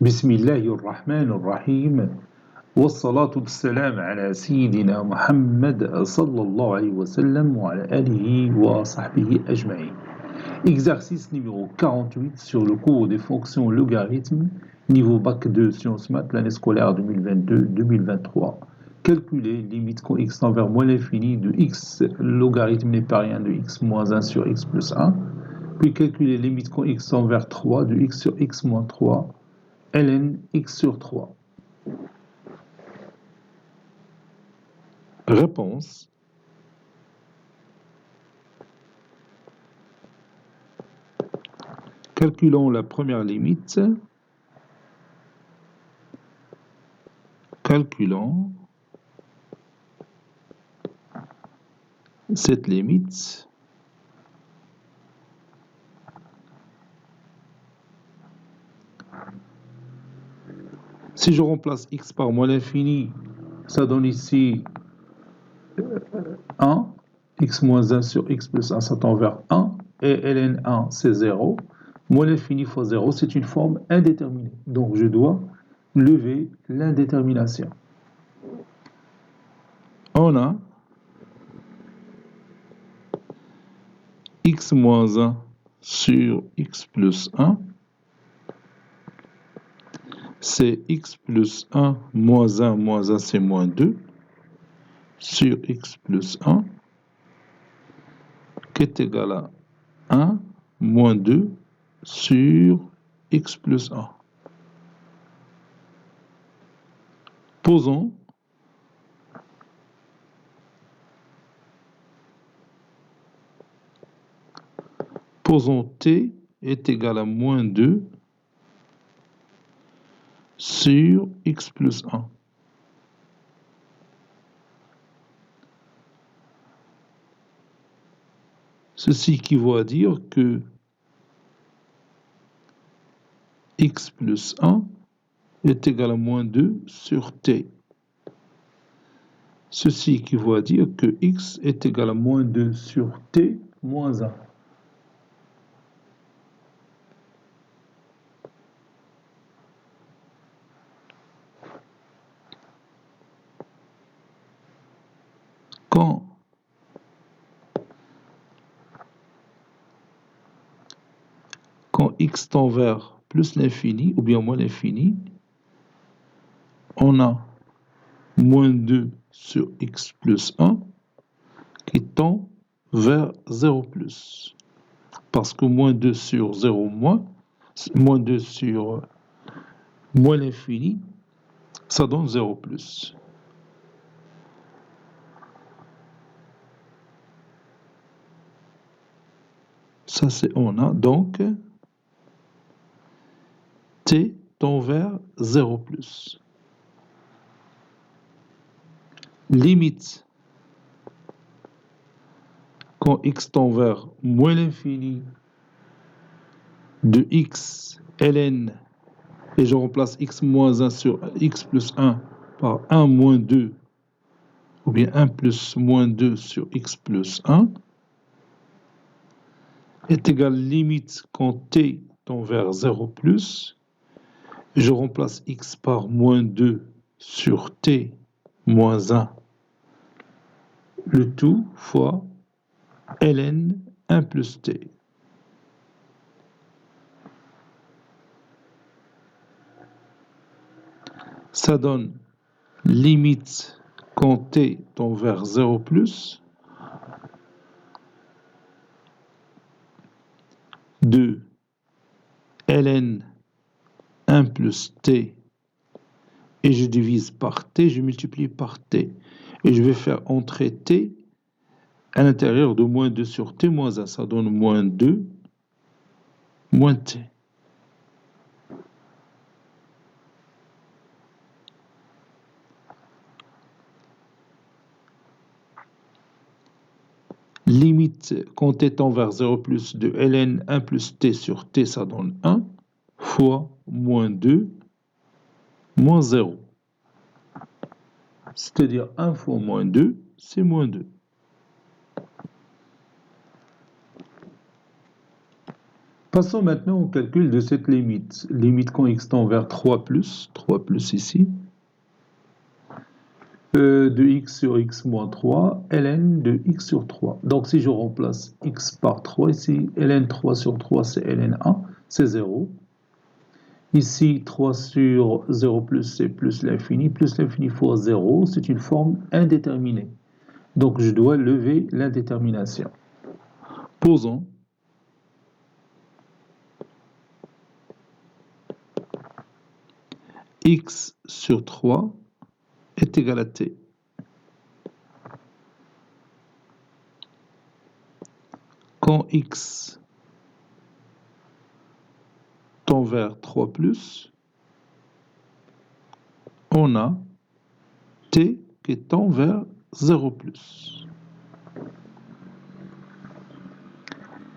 بسم الله الرحمن الرحيم والصلاة والسلام على سيدنا محمد صلى الله عليه وسلم وعلى آله وصحبه أجمعين. Exercice numéro 48 sur le cours des fonctions logarithmes, niveau Bac 2 Sciences Maths, l'année scolaire 2022-2023. Calculer limite quand x tend vers moins l'infini de x logarithme n'est pas rien de x moins 1 sur x plus 1. Puis calculer limite quand x tend vers 3 de x sur x moins 3. ln x sur 3. Réponse. Calculons la première limite. Calculons cette limite. Si je remplace x par moins l'infini, ça donne ici 1. X moins 1 sur x plus 1, ça tend vers 1. Et ln 1, c'est 0. Moins l'infini fois 0, c'est une forme indéterminée. Donc, je dois lever l'indétermination. On a x moins 1 sur x plus 1. C'est x plus 1 moins 1, c'est moins 2, sur x plus 1, qui est égal à 1 moins 2 sur x plus 1. Posons t est égal à moins 2 sur x plus 1. Ceci équivaut à dire que x plus 1 est égal à moins 2 sur t. Ceci équivaut à dire que x est égal à moins 2 sur t moins 1. Quand x tend vers plus l'infini ou bien moins l'infini, on a moins 2 sur x plus 1 qui tend vers 0 plus. Parce que moins 2 sur 0 moins 2 sur moins l'infini, ça donne 0 plus. Ça c'est on a donc t tend vers 0 plus. Limite quand x tend vers moins l'infini de x ln et je remplace x moins 1 sur x plus 1 par 1 moins 2 ou bien 1 plus moins 2 sur x plus 1 est égal limite quand t tend vers 0 plus. Je remplace x par moins 2 sur t moins 1. Le tout fois ln 1 plus t. Ça donne limite quand t tend vers 0 plus de ln 1 plus t et je divise par t, je multiplie par t et je vais faire entrer t à l'intérieur de moins 2 sur t moins 1, ça donne moins 2 moins t. Limite quand t tend vers 0 plus de ln 1 plus t sur t, ça donne 1 fois moins 2 moins 0. C'est-à-dire 1 fois moins 2, c'est moins 2. Passons maintenant au calcul de cette limite. Limite quand x tend vers 3 plus ici, de x sur x moins 3, ln de x sur 3. Donc si je remplace x par 3 ici, ln 3 sur 3 c'est ln 1, c'est 0. Ici 3 sur 0 plus c'est plus l'infini fois 0, c'est une forme indéterminée. Donc je dois lever l'indétermination. Posons. X sur 3 est égal à t. Quand x tend vers 3 plus, on a t qui tend vers 0 plus.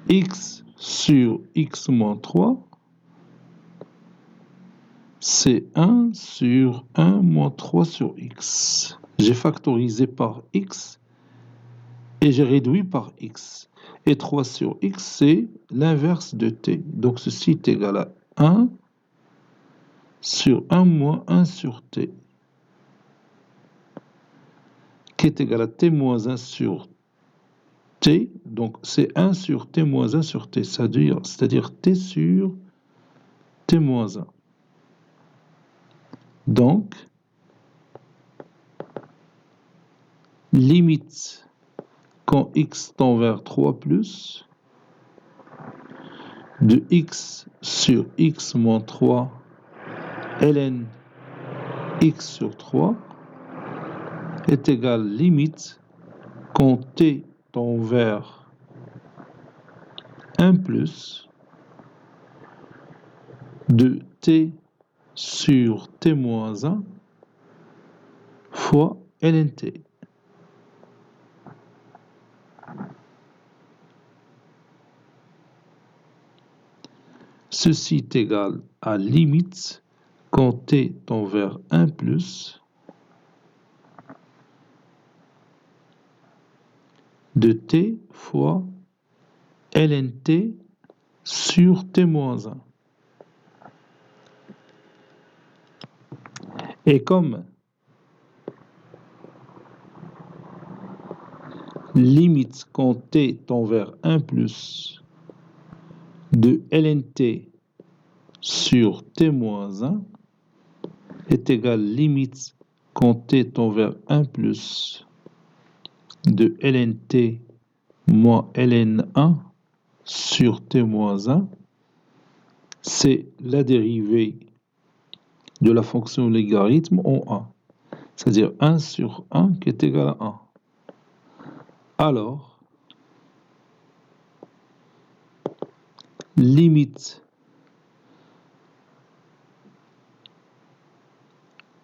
X sur x moins 3, c'est 1 sur 1 moins 3 sur x. J'ai factorisé par x et j'ai réduit par x. Et 3 sur x, c'est l'inverse de t. Donc ceci est égal à 1 sur 1 moins 1 sur t, qui est égal à t moins 1 sur t. Donc c'est 1 sur t moins 1 sur t, c'est-à-dire t sur t moins 1. Donc, limite quand x tend vers 3 plus, de x sur x moins 3, ln x sur 3, est égal limite quand t tend vers 1 plus, de t sur t moins 1 fois ln t. Ceci est égal à limite quand t tend vers 1 plus, de t fois ln t sur t moins 1. Et comme limite quand t tend vers 1 plus, de ln t sur t moins 1 est égal limite quand t tend vers 1 plus, de ln t moins ln 1 sur t moins 1, c'est la dérivée de la fonction logarithme en 1, c'est-à-dire 1 sur 1 qui est égal à 1. Alors, limite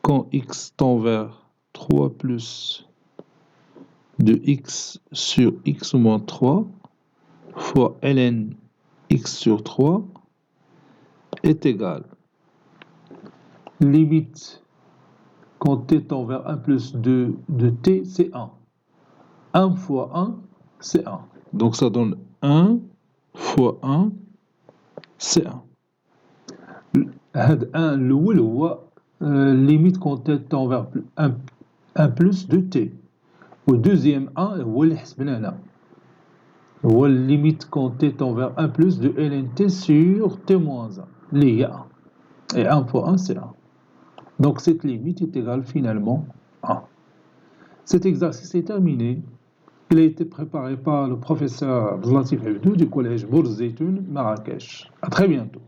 quand x tend vers 3 plus, de x sur x moins 3 fois ln x sur 3 est égal. Limite quand t tend vers 1 plus de t, c'est 1. 1 fois 1, c'est 1. Donc ça donne 1 fois 1, c'est 1. هذا 1 الأول هو limite quand t tend vers 1 plus de t. والدوزيام 1 هو اللي حسبناه هنا. هو limite quand t tend vers 1 plus de ln t sur t moins 1, اللي هي 1. Et 1 fois 1, c'est 1. Donc cette limite est égale finalement à 1. Cet exercice est terminé. Il a été préparé par le professeur Abdelatif Abdou du collège Bourz Zeytoun, Marrakech. À très bientôt.